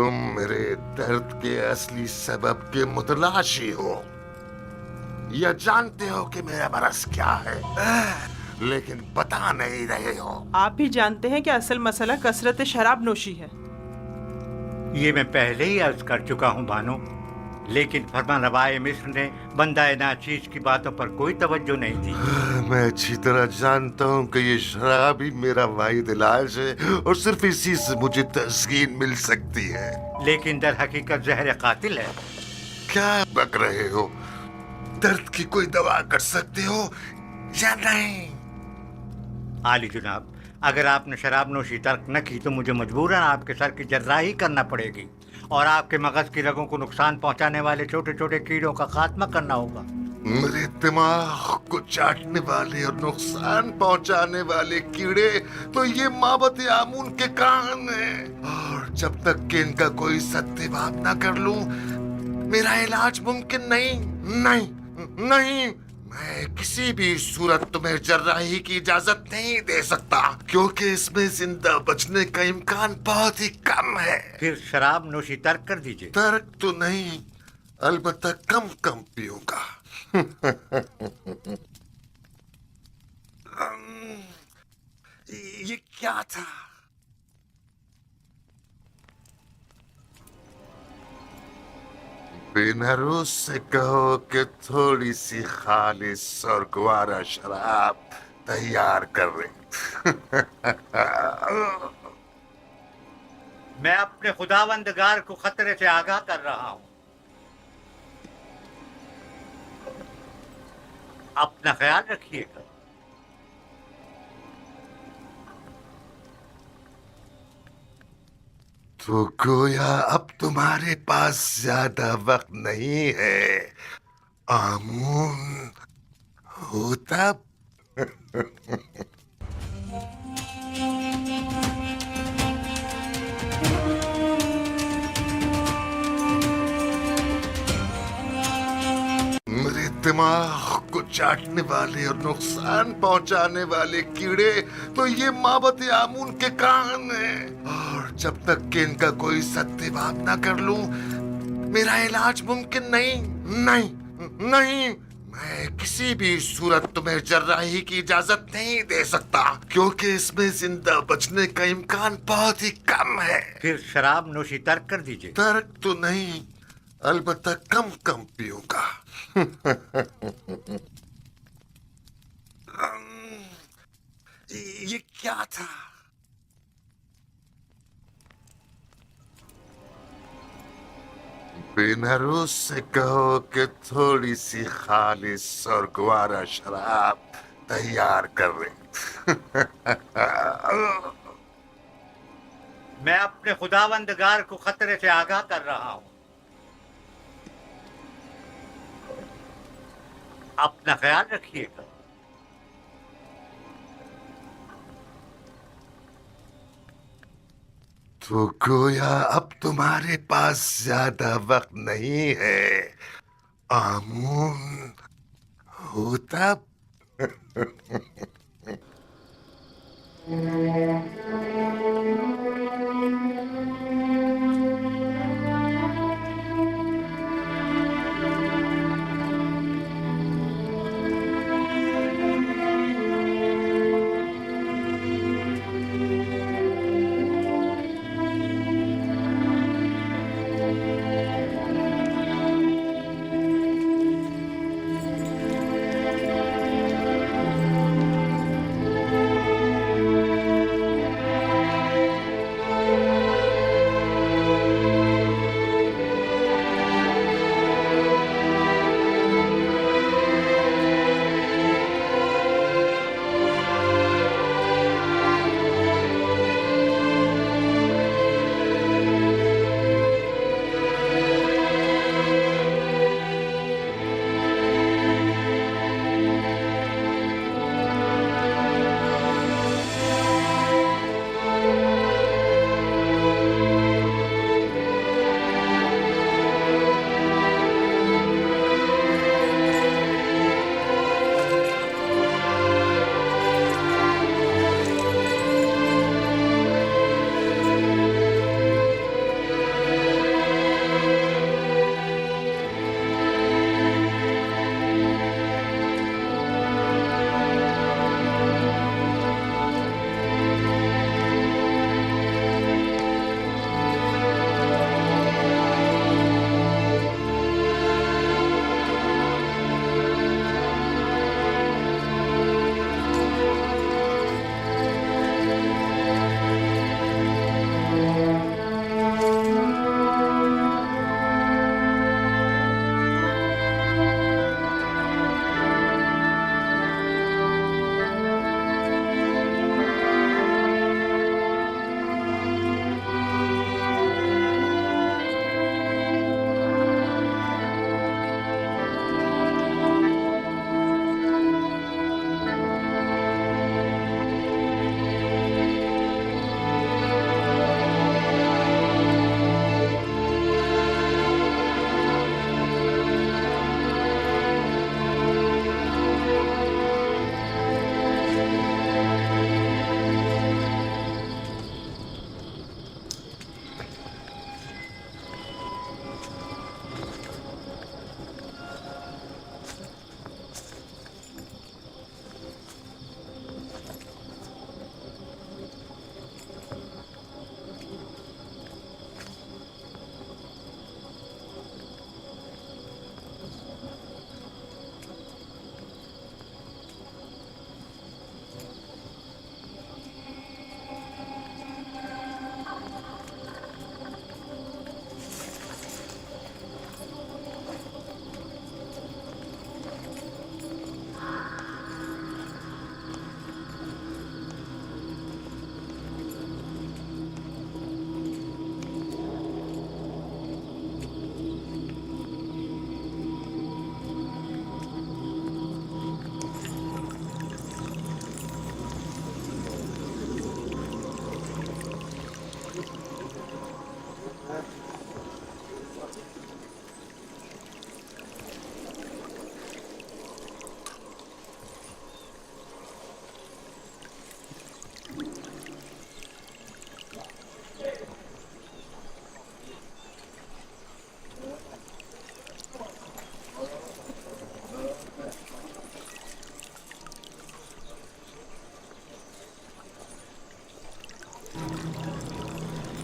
तुम मेरे दर्द के असली सबब के मुतलाशी हो या जानते हो कि मेरा मरज क्या है, लेकिन बता नहीं रहे हो। आप भी जानते हैं कि असल मसला कसरत शराब नोशी है। ये मैं पहले ही अर्ज कर चुका हूँ बानो, लेकिन फरमानवाए मिस्र ने बंदाए नाचीज की बातों पर कोई तवज्जो नहीं दी। मैं अच्छी तरह जानता हूँ कि ये शराब ही मेरा वाहिद इलाज है और सिर्फ इसी से मुझे तस्कीन मिल सकती है। लेकिन दर हकीकत जहर कातिल है। क्या बक रहे हो? दर्द की कोई दवा कर सकते हो या नहीं? आली जुनाब, अगर आपने शराब नोशी तर्क न की तो मुझे मजबूरन आपके सर की जर्राही करना पड़ेगी और आपके मगज की रगों को नुकसान पहुंचाने वाले छोटे छोटे कीड़ों का खात्मा करना होगा। मेरे दिमाग को चाटने वाले और नुकसान पहुंचाने वाले कीड़े तो ये माबत आमून के कान हैं, और जब तक कि इनका कोई सत्याभाव ना कर लूं मेरा इलाज मुमकिन नहीं। नहीं नहीं, मैं किसी भी सूरत तुम्हें जर्राही की इजाजत नहीं दे सकता, क्योंकि इसमें जिंदा बचने का इम्कान बहुत ही कम है। फिर शराब नोशी तर्क कर दीजिए। तर्क तो नहीं, अलबत्ता कम कम पीऊंगा। ये क्या था? बेनरूस से कहो कि थोड़ी सी खालिस और गुआरा शराब तैयार कर रहे। मैं अपने खुदावंदगार को खतरे से आगाह कर रहा हूँ। अपना ख्याल रखिएगा। तो गोया अब तुम्हारे पास ज्यादा वक्त नहीं है, आमून हो तब। मेरे दिमाग को चाटने वाले और नुकसान पहुंचाने वाले कीड़े तो ये माबत आमून के कान हैं, और जब तक कि इनका कोई सत्याभाव ना कर लूं मेरा इलाज मुमकिन नहीं। नहीं नहीं, मैं किसी भी सूरत तुम्हें जर्राही की इजाजत नहीं दे सकता, क्योंकि इसमें जिंदा बचने का इम्कान बहुत ही कम है। फिर शराब नोशी तर्क कर दीजिए। तर्क तो नहीं, अलबत्ता कम कम पीऊंगा। ये क्या था? बेनरूस से कहो कि थोड़ी सी खालिस और गुआरा शराब तैयार कर रहे। मैं अपने खुदावंदगार को खतरे से आगाह कर रहा हूँ। अपना ख्याल रखिएगा। तो गोया अब तुम्हारे पास ज्यादा वक्त नहीं है, आमून हो तब।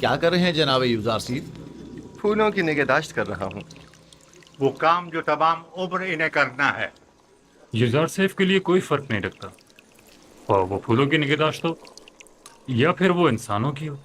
کیا کر رہے ہیں جناب یوزار سید؟ پھولوں کی نگہداشت کر رہا ہوں. وہ کام جو تمام عمر انہیں کرنا ہے. یزار سیف کے لیے کوئی فرق نہیں رکھتا، اور وہ پھولوں کی نگہداشت ہو یا پھر وہ انسانوں کی ہو.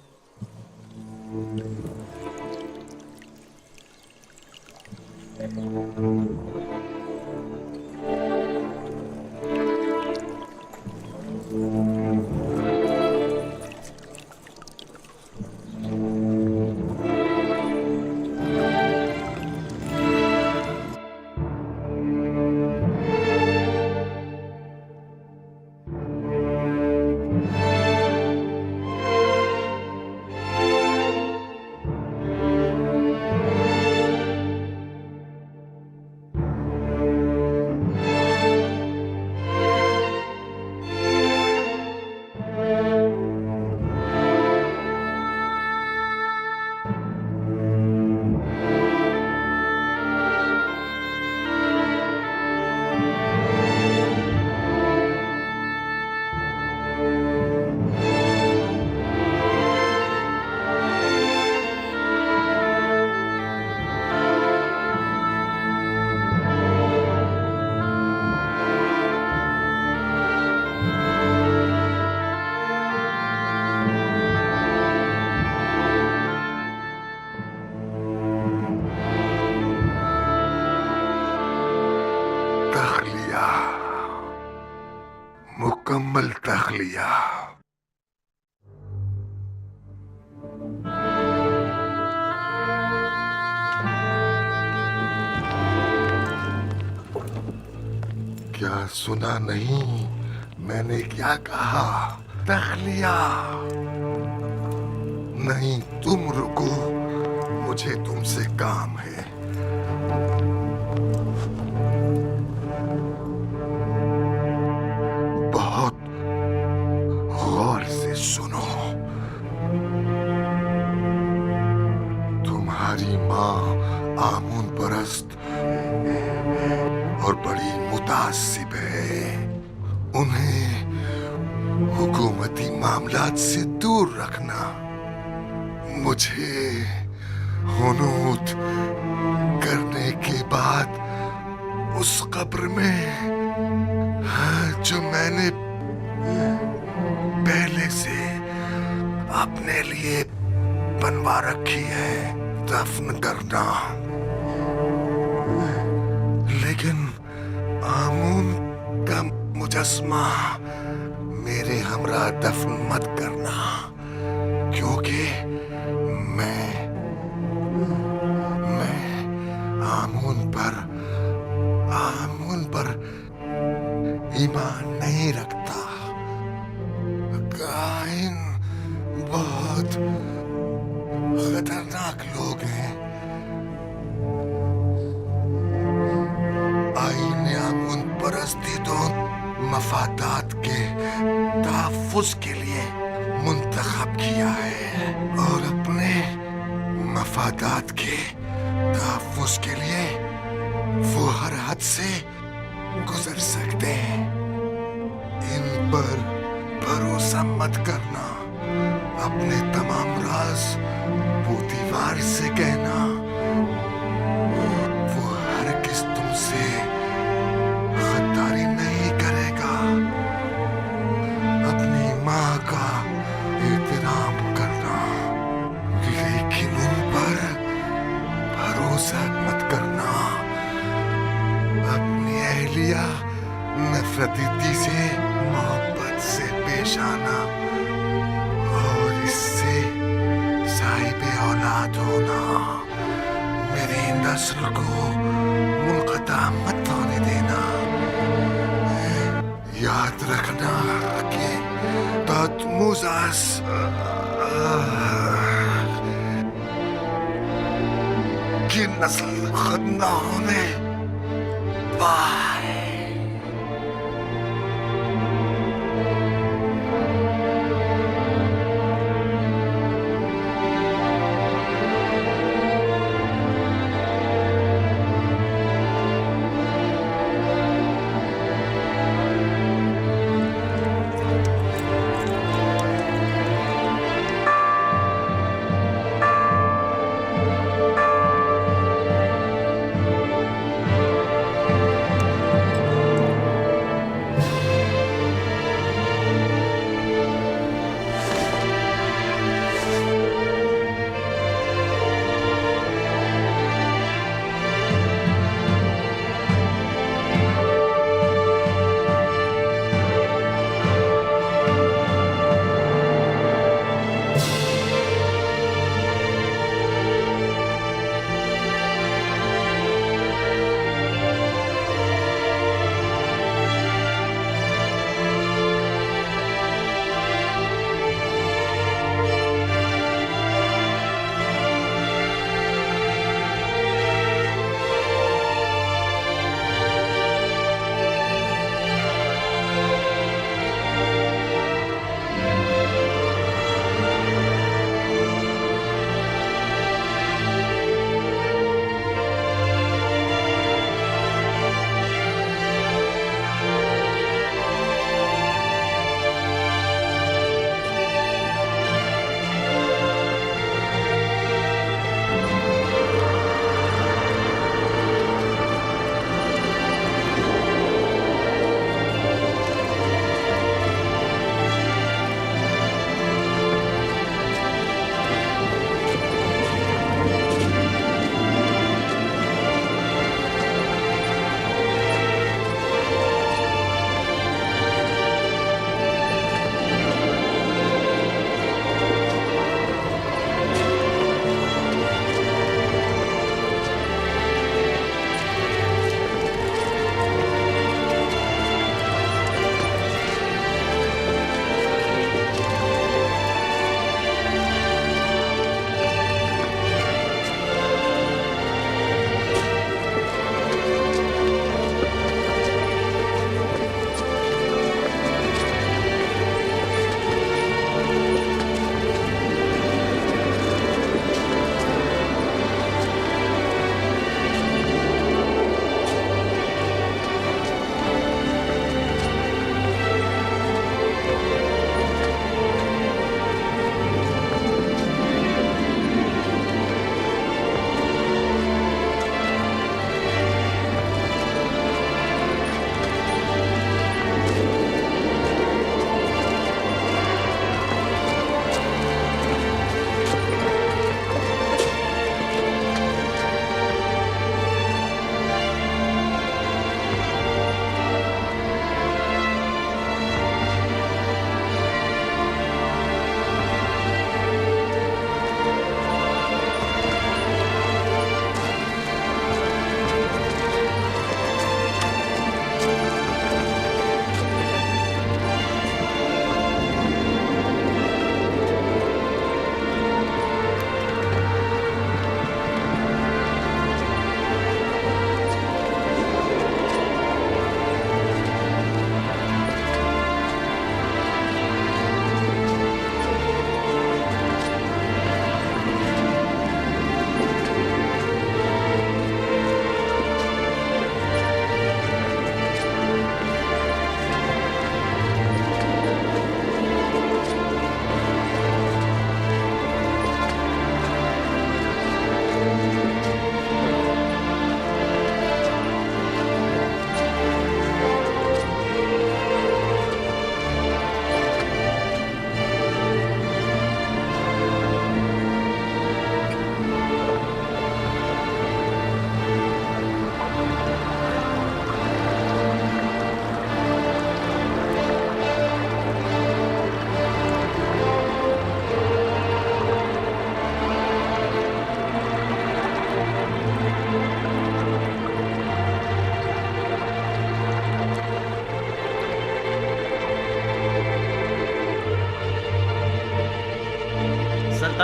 تخلیہ، مکمل تخلیہ. کیا سنا نہیں میں نے کیا کہا؟ تخلیہ. نہیں تم رکو، مجھے تم سے کام ہے. بہت غور سے سنو. تمہاری ماں آمون پرست اور بڑی متعصب ہے. انہیں حکومتی معاملات سے دور رکھنا. مجھے حنوط کرنے کے بعد اس قبر میں جو میں نے پہلے سے اپنے لیے بنوا رکھی ہے دفن کرنا. لیکن آمون کا مجسمہ میرے ہمراہ دفن مت کرنا، کیونکہ میں آمون پر ایمان نہیں رکھتا. کائن بہت خطرناک لوگ ہیں. آئین آمون پرستی تو مفادات کے تحفظ کے لیے منتخب کیا ہے، اور اپنے مفادات کے تحفظ کے لیے وہ ہر حد سے گزر سکتے ہیں. ان پر بھروسہ مت کرنا. اپنے تمام راز وہ دیوار سے کہنا. وہ ہرگز تم سے غداری نہیں کرے گا. اپنی ماں کا احترام کرنا، لیکن ان پر بھروسہ مت کرنا. اپنی اہلیہ نفرتی سے محبت سے پیش آنا، اور اس سے صاحب اولاد ہونا. میری نسل کو منقطع مت ہونے دینا. یاد رکھنا کہ تحتموزاس کی نسل ختم نہ ہونے پائے.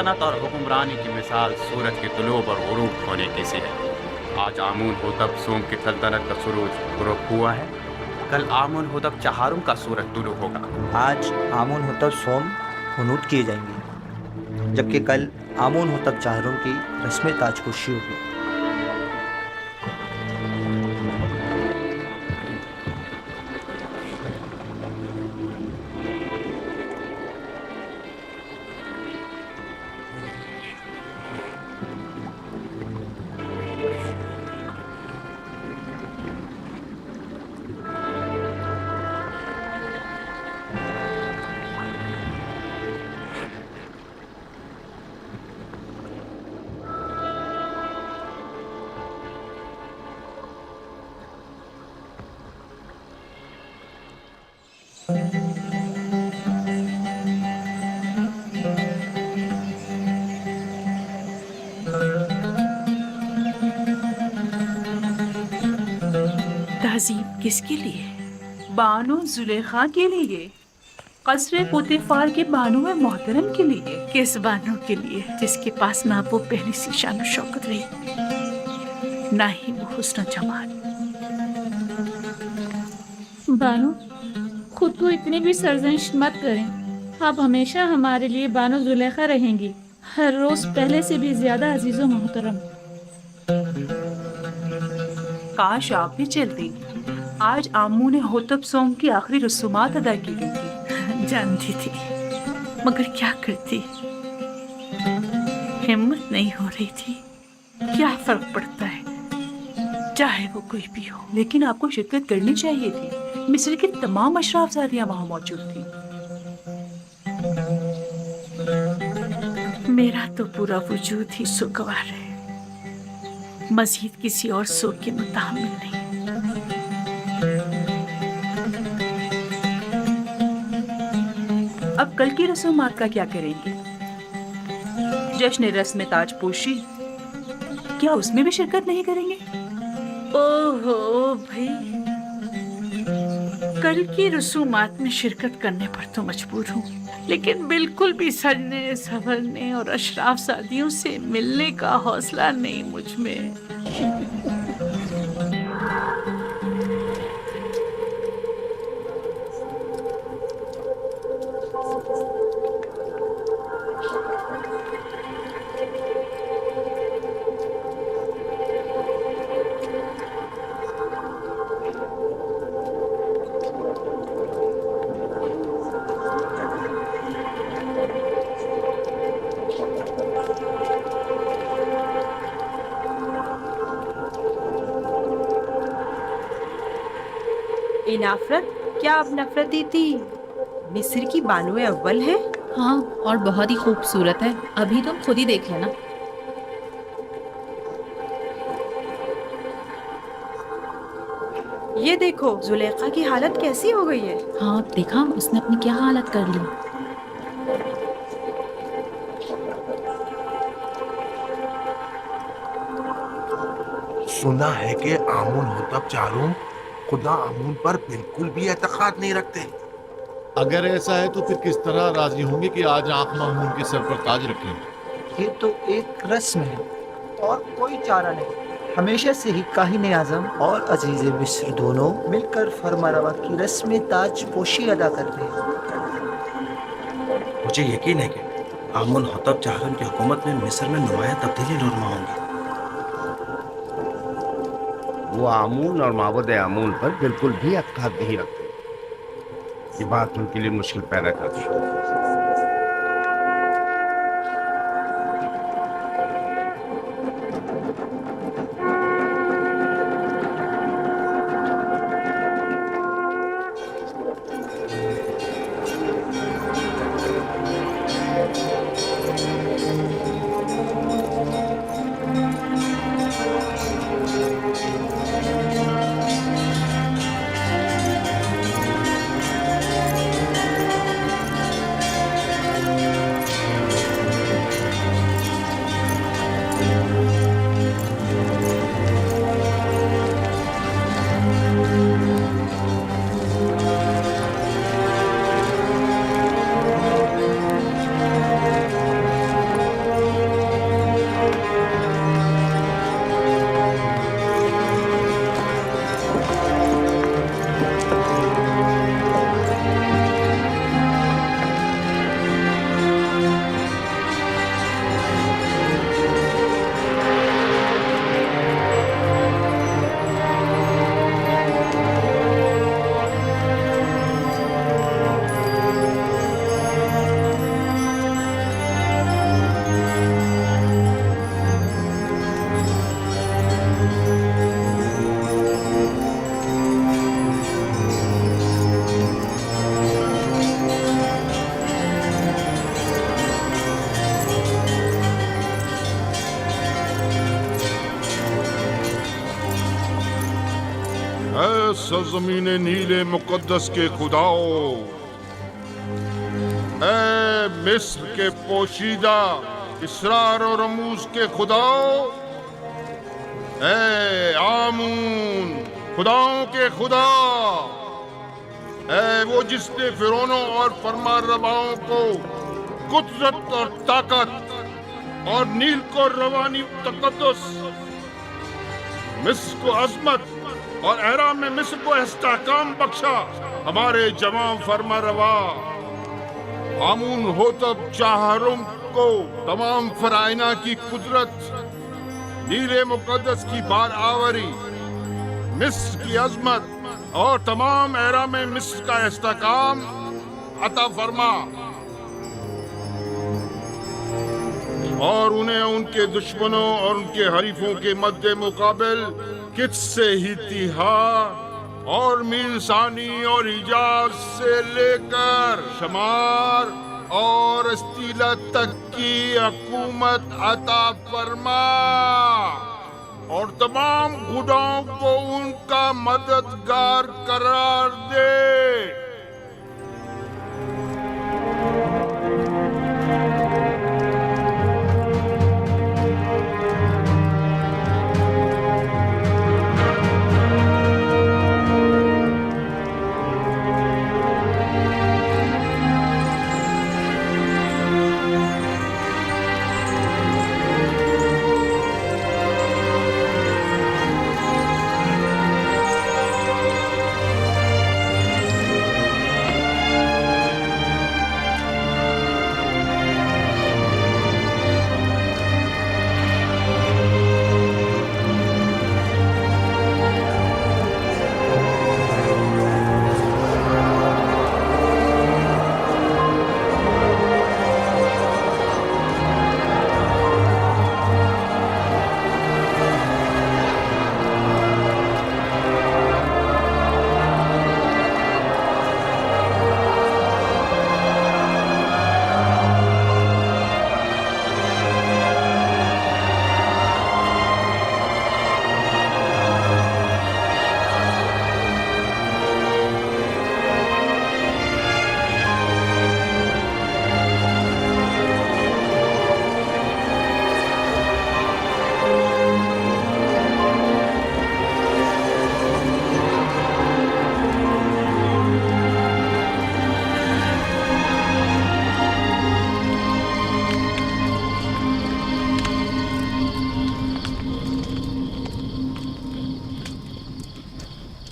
सल्तनत और हुक्मरानी की मिसाल सूरज के तुलूब और गुरूब होने की सी है। आज आमून होतब सोम की सल्तनत का सूरज गुरूब हुआ है, कल आमून होतब चहारुम का सूरज तुलू होगा। आज आमून होतब सोम हुनूत किए जाएंगे, जबकि कल आमून होतब चहारुम की रस्म ताजपोशी होगी। तहजीब किसके लिए? बानो जुलेखा के लिए, कसरे पुतिफार के बानो मोहतरम के लिए। किस बानो के लिए जिसके पास ना वो पहली सी शान शौकत रही, ना ही वो हुस्न जमाल। बानो, खुद को इतनी भी सरजनिश मत करें। आप हमेशा हमारे लिए बानो जुलेखा रहेंगी, हर रोज पहले से भी ज्यादा अजीज़ो मोहतरम। काश आप भी चलती। आज आमू ने होतब सोम की आखिरी रसूमात अदा की गई थी। जानती थी, मगर क्या करती, हिम्मत नहीं हो रही थी। क्या फर्क पड़ता है, चाहे वो कोई भी हो। लेकिन आपको शिरकत करनी चाहिए थी। मिस्र की तमाम अशराफजादियां वहां मौजूद थी। मेरा तो पूरा वजूद ही सुगवार है, मजीद किसी और सुख के मुताबिक नहीं। अब कल की रसूमात का क्या करेंगे? जश्न रस्म ताजपोशी, क्या उसमें भी शिरकत नहीं करेंगे? ओहो भाई, कल की रसूमात में शिरकत करने पर तो मजबूर हूँ, लेकिन बिल्कुल भी सजने संवरने और अशराफ सादियों से मिलने का हौसला नहीं मुझ में। नफरत, क्या अब नफरती थी? मिस्र की बानुए अव्वल है। हाँ, और बहुत ही खूबसूरत है। अभी तुम खुद ही देख लेना। ये देखो, जुलेखा की हालत कैसी हो गई है। हाँ, देखा उसने अपनी क्या हालत कर ली। सुना है कि आमून होतब चारूम खुदा आमून पर बिल्कुल भी एतकाद नहीं रखते। अगर ऐसा है तो फिर किस तरह राजी होंगे कि आज आंख मामून के सर पर ताज रखें? ये तो एक रस्म है और कोई चारा नहीं। हमेशा से ही काहिन आजम और अजीज मिस्र दोनों मिलकर फरमारवा की रस्म ताज पोशी अदा करते हैं। मुझे यकीन है कि आमून होतब चाहरम की हुकूमत में मिस्र में नुमाया तब्दीली नुरमा होंगी। वो आमून और माबूद आमून पर बिल्कुल भी एतकाद नहीं रखते। ये बात उनके लिए मुश्किल पैदा करती है। اے سرزمین نیل مقدس کے خداؤ، اے مصر کے پوشیدہ اسرار اور رموز کے خداؤ، اے آمون خداؤں کے خدا، اے وہ جس نے فرعونوں اور فرما رواؤں کو قدرت اور طاقت اور نیل کو روانی تقدس، مصر کو عظمت اور احرام میں مصر کو استحکام بخشا، ہمارے جوان فرما روا آمون ہوتب چاہرم کو تمام فرائنہ کی قدرت، نیل مقدس کی بار آوری، مصر کی عظمت اور تمام احرام مصر کا استحکام عطا فرما، اور انہیں ان کے دشمنوں اور ان کے حریفوں کے مد مقابل کچھ سے ہی تیہا اور میل ثانی اور حجاز سے لے کر شمار اور استیلا تک کی حکومت عطا فرما، اور تمام خداؤں کو ان کا مددگار قرار دے۔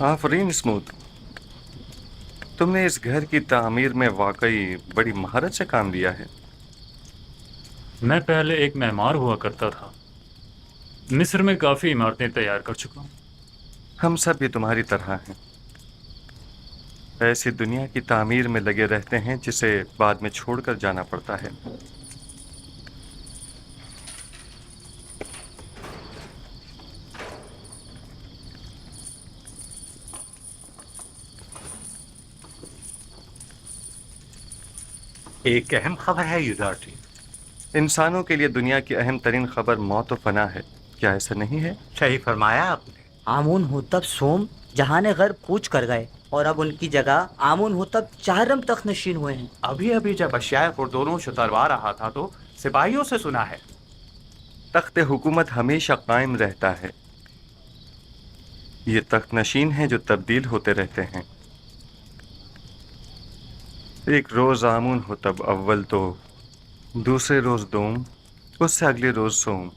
آفرین اسموتھ، تم نے اس گھر کی تعمیر میں واقعی بڑی مہارت سے کام لیا ہے۔ میں پہلے ایک معمار ہوا کرتا تھا، مصر میں کافی عمارتیں تیار کر چکا ہوں۔ ہم سب بھی تمہاری طرح ہیں، ایسی دنیا کی تعمیر میں لگے رہتے ہیں جسے بعد میں چھوڑ کر جانا پڑتا ہے۔ ایک اہم خبر ہے یوزارٹی، انسانوں کے لیے دنیا کی اہم ترین خبر موت و فنا ہے، کیا ایسا نہیں ہے؟ صحیح فرمایا آپ نے۔ آمون ہوتب سوم جہان غرب کوچ کر گئے اور اب ان کی جگہ آمون ہوتب چہرم تخت نشین ہوئے ہیں۔ ابھی ابھی جب اشیاء پردونوں شتروا رہا تھا تو سپاہیوں سے سنا ہے تخت حکومت ہمیشہ قائم رہتا ہے، یہ تخت نشین ہیں جو تبدیل ہوتے رہتے ہیں۔ ایک روز آمون ہو تب اول تو، دوسرے روز دوم، اس سے اگلے روز سوم،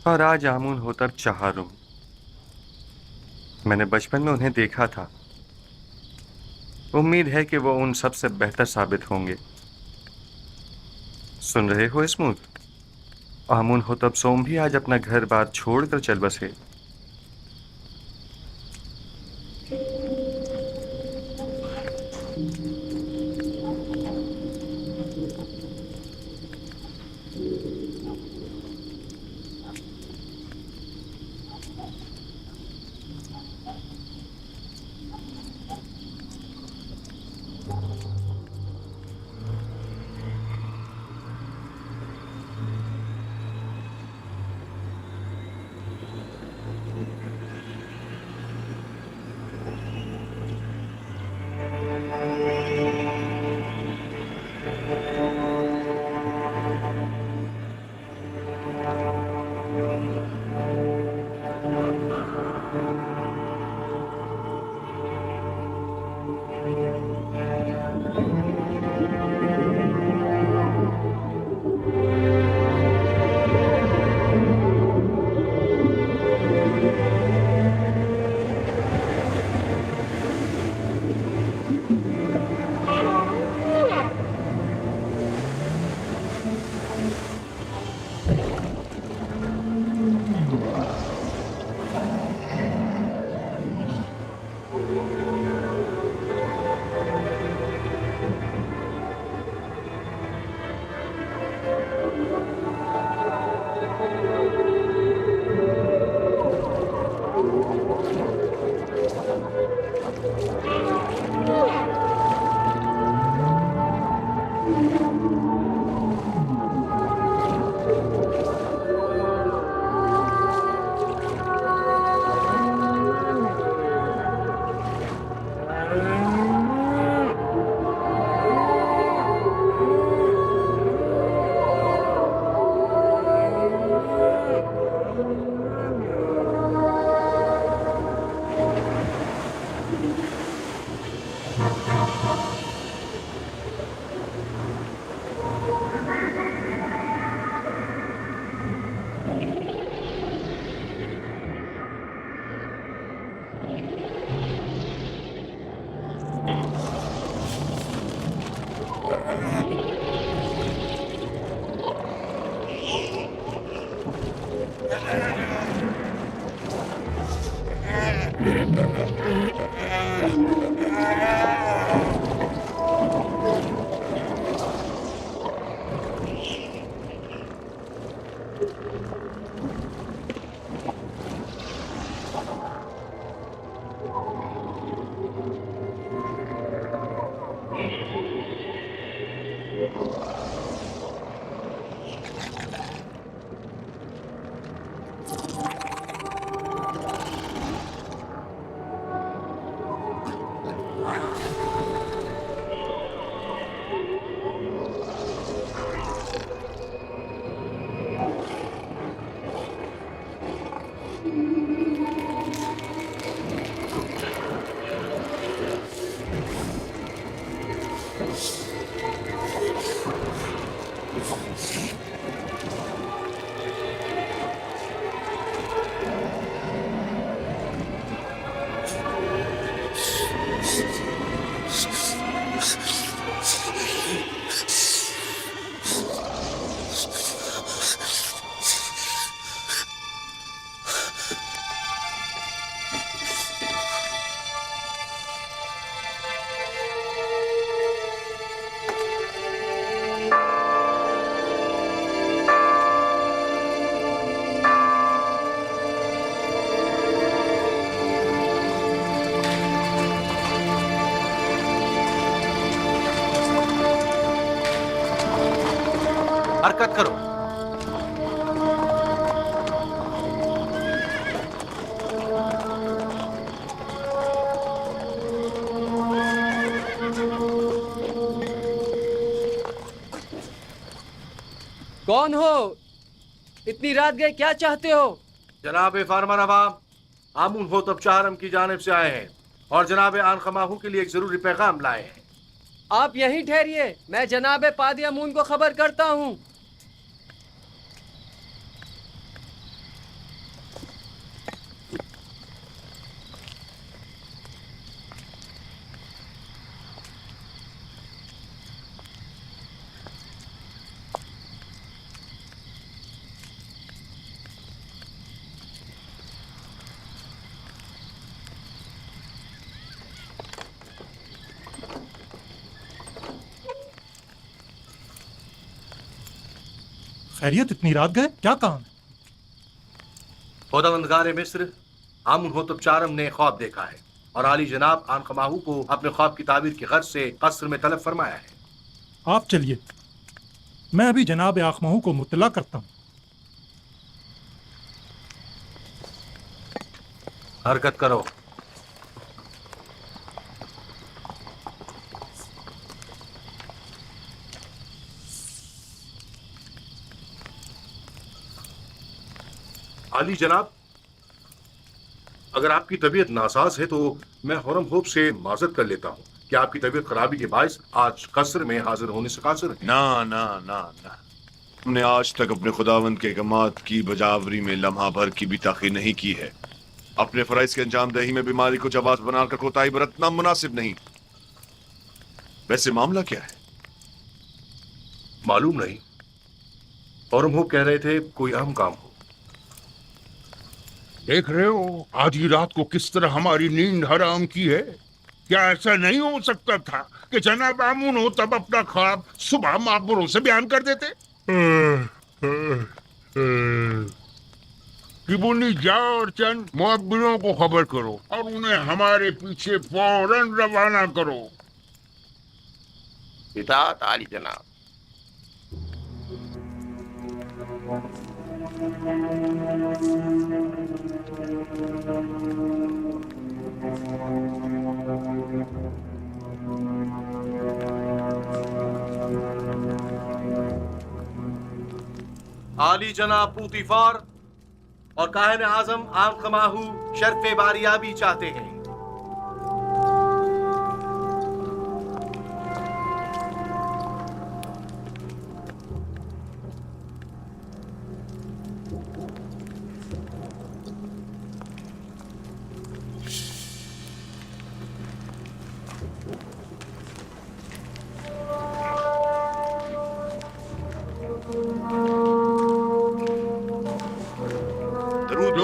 اور آج آمون ہو تب چہارم۔ میں نے بچپن میں انہیں دیکھا تھا، امید ہے کہ وہ ان سب سے بہتر ثابت ہوں گے۔ سن رہے ہو اسموتھ؟ آمون ہو تب سوم بھی آج اپنا گھر بار چھوڑ کر چل بسے۔ हरकत करो। कौन हो? इतनी रात गए, क्या चाहते हो? जनाब फार्मर अवाम, आमून होतब चाहरम की जानिब से आए हैं और जनाब आन खमाहू के लिए एक जरूरी पैगाम लाए हैं। आप यहीं ठहरिए, मैं जनाब पादी अमून को खबर करता हूँ। खैरियत, इतनी रात गए, क्या काम? खुदावंदगार मिस्र आमून होतब चारम ने ख्वाब देखा है और आली जनाब आन खमाहू को अपने ख्वाब की ताबीर की गर्ज से कस्र में तलब फरमाया है। आप चलिए, मैं अभी जनाब आखमाहू को मुत्तला करता हूँ। हरकत करो। आली जनाब, अगर आपकी तबीयत नासाज है तो मैं हुरम होप से माजरत कर लेता हूँ कि आपकी तबीयत खराबी के बायस आज कसर में हाजिर होने से कासिर है। ना ना ना ना, हमने आज तक अपने खुदावंद के गमात की बजावरी में लम्हा भर की भी ताखीर नहीं की है। अपने फराइज के अंजाम दही में बीमारी को जवाब बनाकर कोताही बरतना मुनासिब नहीं। वैसे मामला क्या है? मालूम नहीं, हुरम होप कह रहे थे कोई अहम काम हो। देख रहे हो आधी रात को किस तरह हमारी नींद हराम की है। क्या ऐसा नहीं हो सकता था कि जनाब आमून हो तब अपना ख्वाब सुबह माबरों से बयान कर देते? किबुनी जाओ और चंद मुअब्बिरों को खबर करो और उन्हें हमारे पीछे फौरन रवाना करो। इताअत आली जनाब। आली जनाब पूतीफार और काहिन आजम आम खमाहू शर्फ बारियाबी चाहते हैं।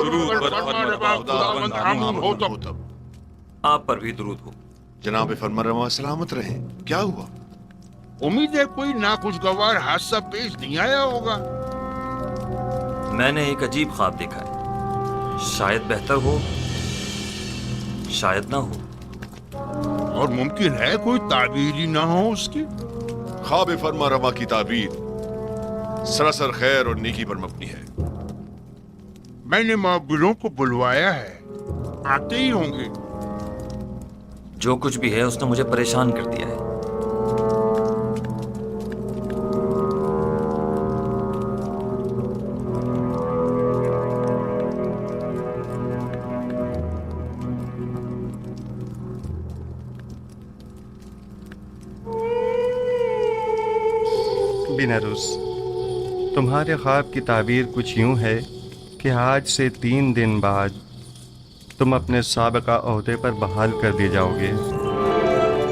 درود بر فرمانروا خداوند آمون ہوتب. آپ پر بھی درود ہو. جناب فرمانروا سلامت رہیں. کیا ہوا؟ امید ہے کوئی ناخوشگوار حادثہ پیش نہیں آیا ہوگا. میں نے ایک عجیب خواب دیکھا ہے. شاید بہتر ہو، شاید نہ ہو. اور ممکن ہے کوئی تعبیر ہی نہ ہو اس کی. خواب فرمانروا کی تعبیر سراسر خیر اور نیکی پر مبنی ہے. میں نے معبروں کو بلوایا ہے، آتے ہی ہوں گے. جو کچھ بھی ہے اس نے مجھے پریشان کر دیا ہے. بیناروس، تمہارے خواب کی تعبیر کچھ یوں ہے کہ آج سے 3 دن بعد تم اپنے سابقہ عہدے پر بحال کر دیے جاؤ گے.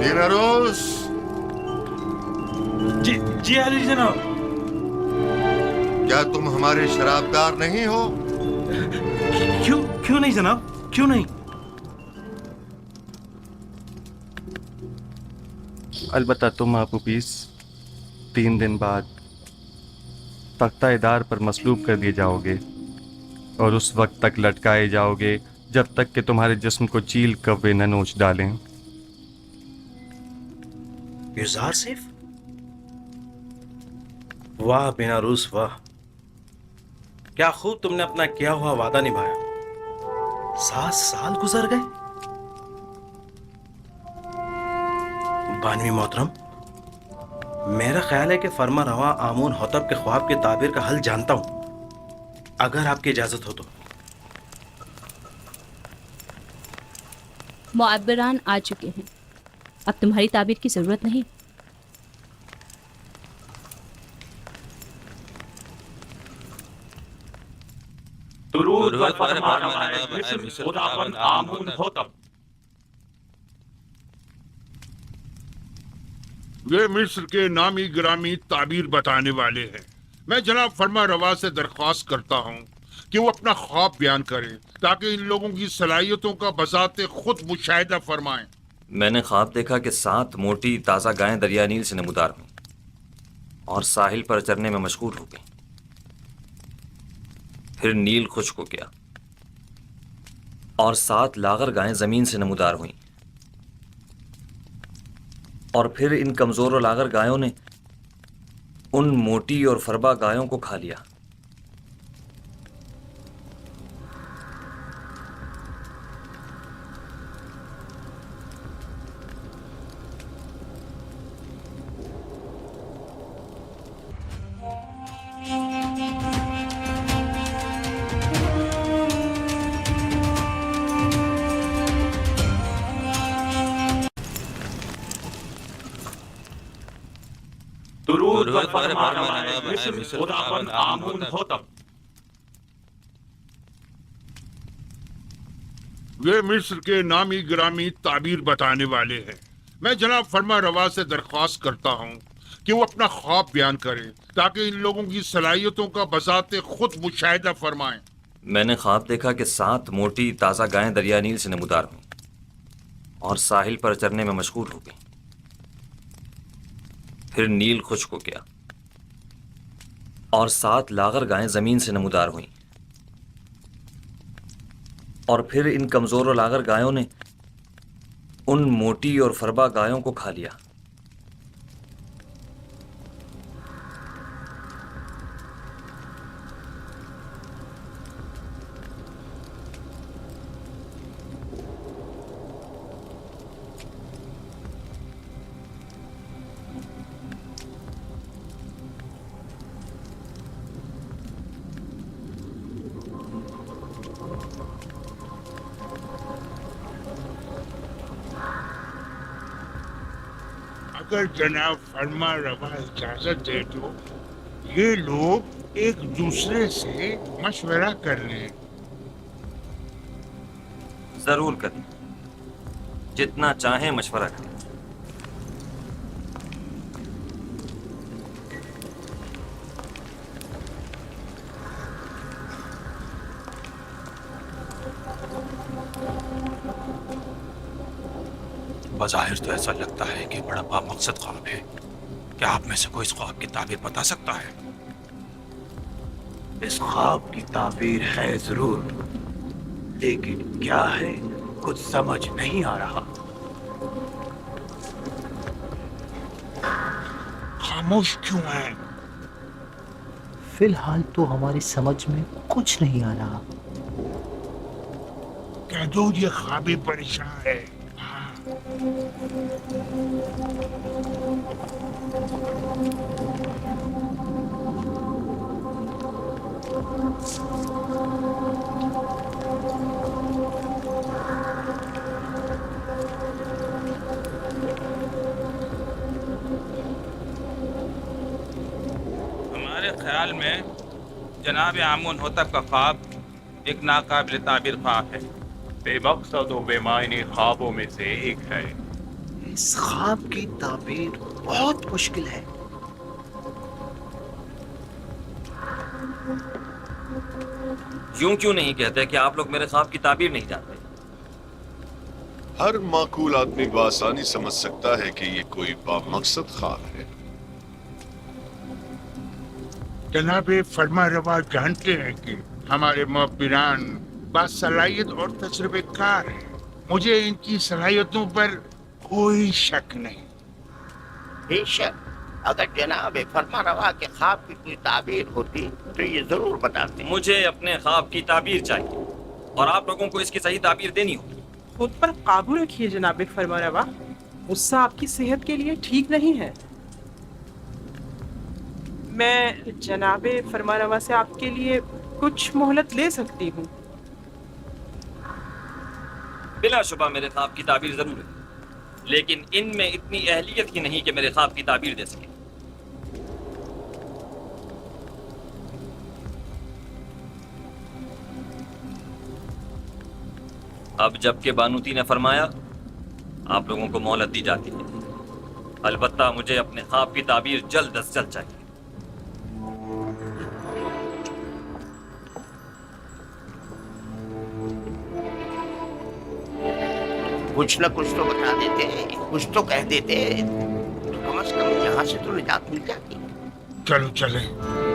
بیناروس. جی علی جناب. کیا تم ہمارے شرابدار نہیں ہو؟ کیوں نہیں جناب، کیوں نہیں؟ البتہ تم آپوپیس 3 دن بعد تختہ دار پر مصلوب کر دیے جاؤ گے اور اس وقت تک لٹکائے جاؤ گے جب تک کہ تمہارے جسم کو چیل کوے نہ نوچ ڈالیں. یوزار سیف، واہ بیناروس واہ، کیا خوب تم نے اپنا کیا ہوا وعدہ نبھایا. 7 سال گزر گئے. بانوی محترم، میرا خیال ہے کہ فرما رواں آمون ہوتب کے خواب کی تعبیر کا حل جانتا ہوں، اگر آپ کی اجازت ہو تو. معبران آ چکے ہیں، اب تمہاری تعبیر کی ضرورت نہیں. درود بر فرمانروا مصر خداوند آمون ہوتب. یہ مصر کے نامی گرامی تعبیر بتانے والے ہیں. میں جناب فرما روا سے درخواست کرتا ہوں کہ وہ اپنا خواب بیان کریں تاکہ ان لوگوں کی صلاحیتوں کا بذات خود مشاہدہ فرمائیں. میں نے خواب دیکھا کہ 7 موٹی تازہ گائیں دریا نیل سے نمودار ہوئیں اور ساحل پر چرنے میں مشغول ہو گئیں. پھر نیل خشک ہو گیا اور 7 لاغر گائیں زمین سے نمودار ہوئیں. اور پھر ان کمزور و لاغر گایوں نے ان موٹی اور فربا گایوں کو کھا لیا. درود بر فرمانروا مصر خداوند آمون ہوتب. یہ مصر کے نامی گرامی تعبیر بتانے والے ہیں. میں جناب فرما روا سے درخواست کرتا ہوں کہ وہ اپنا خواب بیان کریں تاکہ ان لوگوں کی صلاحیتوں کا بذات خود مشاہدہ فرمائیں. میں نے خواب دیکھا کہ 7 موٹی تازہ گائیں دریا نیل سے نمودار ہوئیں اور ساحل پر چرنے میں مشغول ہو گئیں. پھر نیل خشک ہو گیا اور 7 لاغر گائیں زمین سے نمودار ہوئیں. اور پھر ان کمزور و لاغر گایوں نے ان موٹی اور فربا گایوں کو کھا لیا. اگر جناب فرما روا اجازت دے تو یہ لوگ ایک دوسرے سے مشورہ کر لیں. ضرور کریں، جتنا چاہیں مشورہ کریں. बज़ाहिर तो ऐसा लगता है कि बड़ा बामकसद ख्वाब है। क्या आप में से कोई इस ख्वाब की ताबीर बता सकता है? इस ख्वाब की ताबीर है जरूर, लेकिन क्या है कुछ समझ नहीं आ रहा। खामोश क्यों है? फिलहाल तो हमारी समझ में कुछ नहीं आ रहा। कह दो ये ख्वाबी परेशान है। हमारे ख्याल में जनाब आमून होतब का ख्वाब एक नाकाबिल ताबीर ख्वाब है। बेमकसद और बेमायने ख्वाबों में से एक है। इस ख्वाब की ताबीर बहुत मुश्किल है। यूं क्यों नहीं कहते कि आप लोग मेरे ख्वाब की ताबीर नहीं जानते? हर माकूल आदमी बआसानी समझ सकता है कि ये कोई बामकसद ख्वाब है। जनाबे फरमा रवा जानते हैं कि हमारे मुअब्बिरान बासलाहियत और तजुर्बेकार हैं। मुझे इनकी सलाहियतों पर कोई शक नहीं। बेशक अगर जनाब फरमा रवा के ख्वाब की कोई ताबीर होती तो ये जरूर बताते। मुझे अपने ख्वाब की ताबीर चाहिए और आप लोगों को इसकी सही ताबीर देनी होगी। खुद पर काबू रखिए जनाब फरमारवा, गुस्सा आपकी सेहत के लिए ठीक नहीं है। मैं जनाब फरमारवा से आपके लिए कुछ मोहलत ले सकती हूँ। बिलाशुबा मेरे ख्वाब की ताबीर जरूर है, लेकिन इनमें इतनी अहलियत ही नहीं कि मेरे ख्वाब की ताबीर दे सके। अब जबकि बानूती ने फरमाया, आप लोगों को मोहलत दी जाती है। अलबत्ता मुझे अपने ख्वाब की ताबीर जल्द अज जल्द चाहिए। कुछ न कुछ तो बता देते, कुछ तो कह देते, तो कम से कम यहाँ से तो निजात मिल जाती। चलो चले।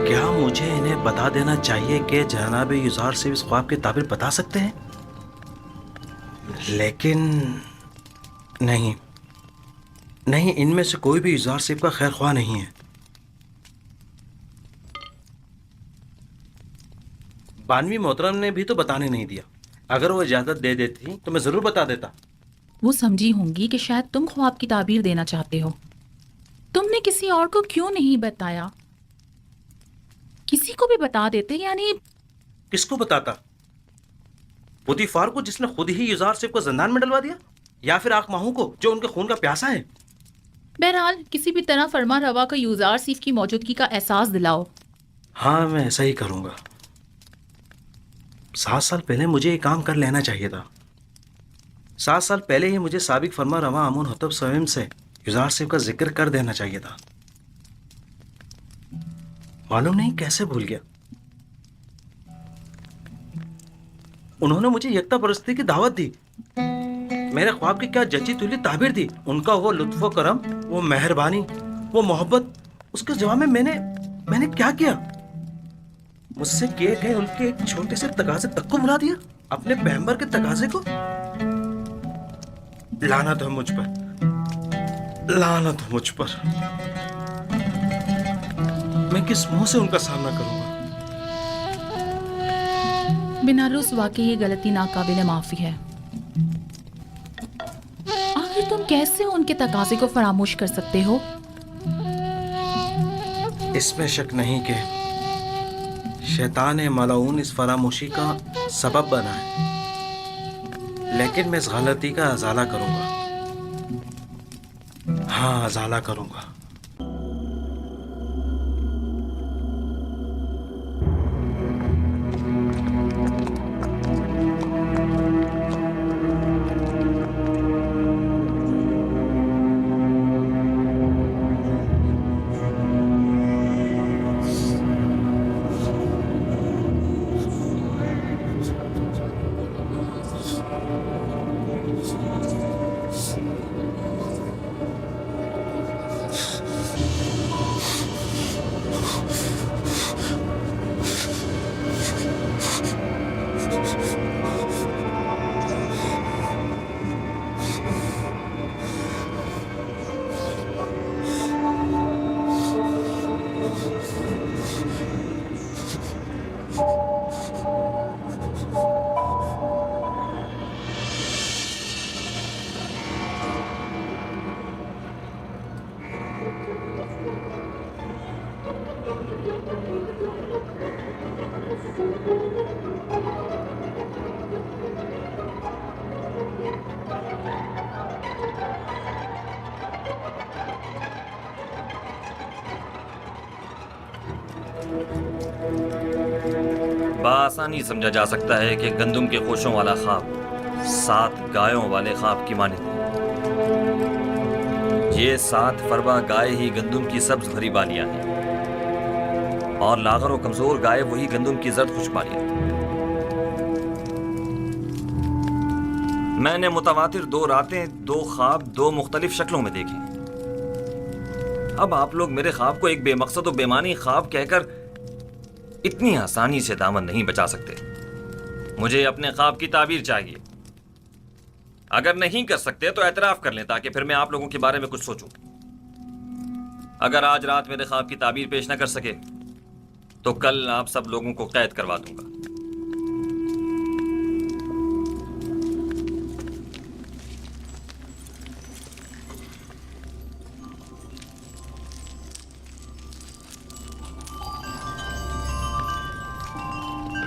क्या मुझे इन्हें बता देना चाहिए कि जनाब युजार से इस ख्वाब की ताबीर बता सकते हैं? लेकिन नहीं, इनमें से कोई भी युजार सेब का खैर ख्वाह नहीं है। बानवी मोहतरम ने भी तो बताने नहीं दिया। अगर वो इजाजत दे देती तो मैं जरूर बता देता। वो समझी होंगी कि शायद तुम ख्वाब की ताबीर देना चाहते हो। तुमने किसी और को क्यों नहीं बताया? किसी को भी बता देते, यानी किसको बताता? पुतीफार को, जिसने खुद ही युजार सेब को जिंदान में डलवा दिया, या फिर आकमाहू को जो उनके खून का प्यासा है? बहरहाल किसी भी तरह फरमा रवा को युजार सीफ की मौजूदगी का एहसास दिलाओ। हाँ, मैं ऐसा ही करूंगा। 7 साल पहले मुझे ये काम कर लेना चाहिए था। 7 साल पहले ही मुझे साबिक फरमा रवा आमून होतब स्वयं से युजार सेब का जिक्र कर देना चाहिए था। मालूम नहीं कैसे भूल गया। उन्होंने मुझे यकता परस्ती की दावत दी, मेरे ख्वाब की क्या जची तुली ताबीर दी। उनका वो लुत्फ़ो करम, वो मेहरबानी, वो मोहब्बत, उसके जवाब में मैंने क्या किया? मुझसे किए गए उनके एक छोटे से तकाजे तक को भुला दिया, अपने पैगंबर के तकाजे को। लानत है मुझ पर, लानत है मुझ पर। मैं किस मुंह से उनका सामना करूंगा? बिना रुस्वा के ये गलती नाकाबिले माफी है। आखिर तुम कैसे उनके तकाजे को फरामोश कर सकते हो? इसमें शक नहीं कि शैतान मलाऊन इस फरामोशी का सबब बना है, लेकिन मैं इस गलती का अजाला करूंगा। हाँ, अजाला करूंगा। बआसानी समझा जा सकता है कि गंदम के खोशों वाला ख्वाब 7 गायों वाले ख्वाब की मानिंद है। ये 7 फरवा गाय ही गंदम की सब्ज भरी बालियां हैं और लागर और कमजोर गाय वही गंदम की जर्द खुश बालियां। मैंने मुतवातिर 2 रातें 2 ख्वाब 2 मुख्तलिफ शक्लों में देखे। अब आप लोग मेरे ख्वाब को एक बेमकसद और बेमानी ख्वाब कहकर इतनी आसानी से दामन नहीं बचा सकते। मुझे अपने ख्वाब की ताबीर चाहिए। अगर नहीं कर सकते तो एतराफ कर लें ताकि फिर मैं आप लोगों के बारे में कुछ सोचूं। अगर आज रात मेरे ख्वाब की ताबीर पेश न कर सके तो कल आप सब लोगों को कैद करवा दूंगा।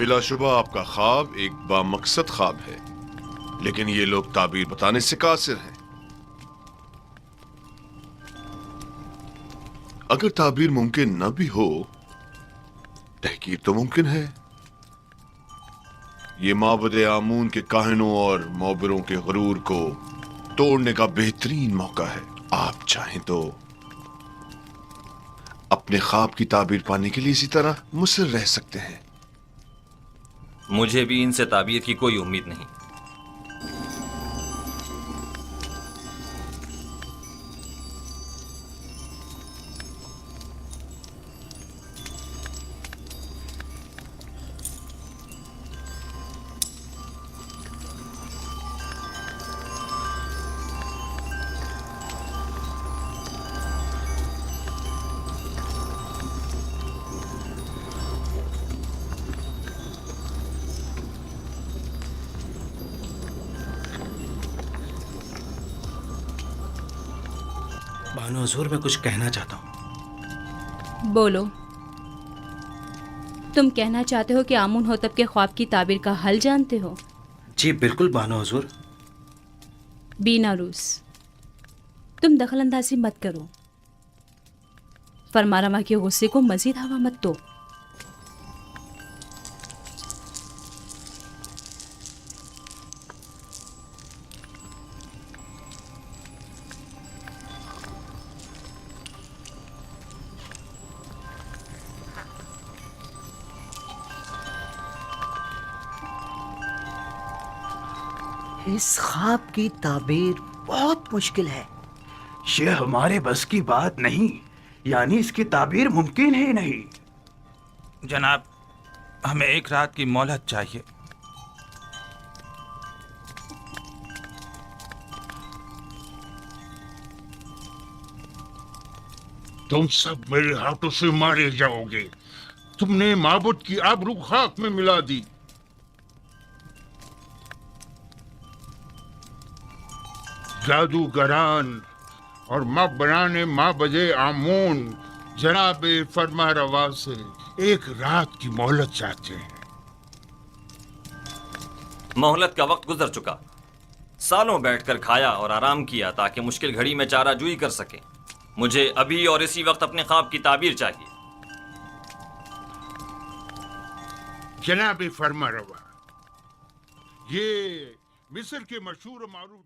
बिलाशुबा आपका ख्वाब एक बामकसद ख्वाब है, लेकिन ये लोग ताबीर बताने से कासिर हैं। अगर ताबीर मुमकिन न भी हो, तहकीर तो मुमकिन है। ये माबद आमून के काहिनों और मोबरों के गुरूर को तोड़ने का बेहतरीन मौका है। आप चाहें तो अपने ख्वाब की ताबीर पाने के लिए इसी तरह मुसर रह सकते हैं। मुझे भी इनसे ताबीर की कोई उम्मीद नहीं। बानो हुजूर, मैं कुछ कहना चाहता हूँ। बोलो। तुम कहना चाहते हो कि आमून होतब के ख्वाब की ताबीर का हल जानते हो? जी बिल्कुल बानो हुजूर। बीनारूस, तुम दखल अंदाजी मत करो। फरमारवा के गुस्से को मजीद हवा मत दो। इस ख्वाब की ताबीर बहुत मुश्किल है। ये हमारे बस की बात नहीं, यानी इसकी ताबीर मुमकिन ही नहीं। जनाब, हमें 1 रात की मोहलत चाहिए। तुम सब मेरे हाथों से मारे जाओगे। तुमने माबूद की आबरू खाक में मिला दी। जादूगरान और माबराने माबदे आमून जनाब फरमा रवा से 1 रात की मोहलत चाहते हैं। मोहलत का वक्त गुजर चुका। सालों बैठकर खाया और आराम किया ताकि मुश्किल घड़ी में चाराजूई कर सके। मुझे अभी और इसी वक्त अपने ख्वाब की ताबीर चाहिए। जनाब फरमा रवा, ये मिस्र के मशहूर मारूफ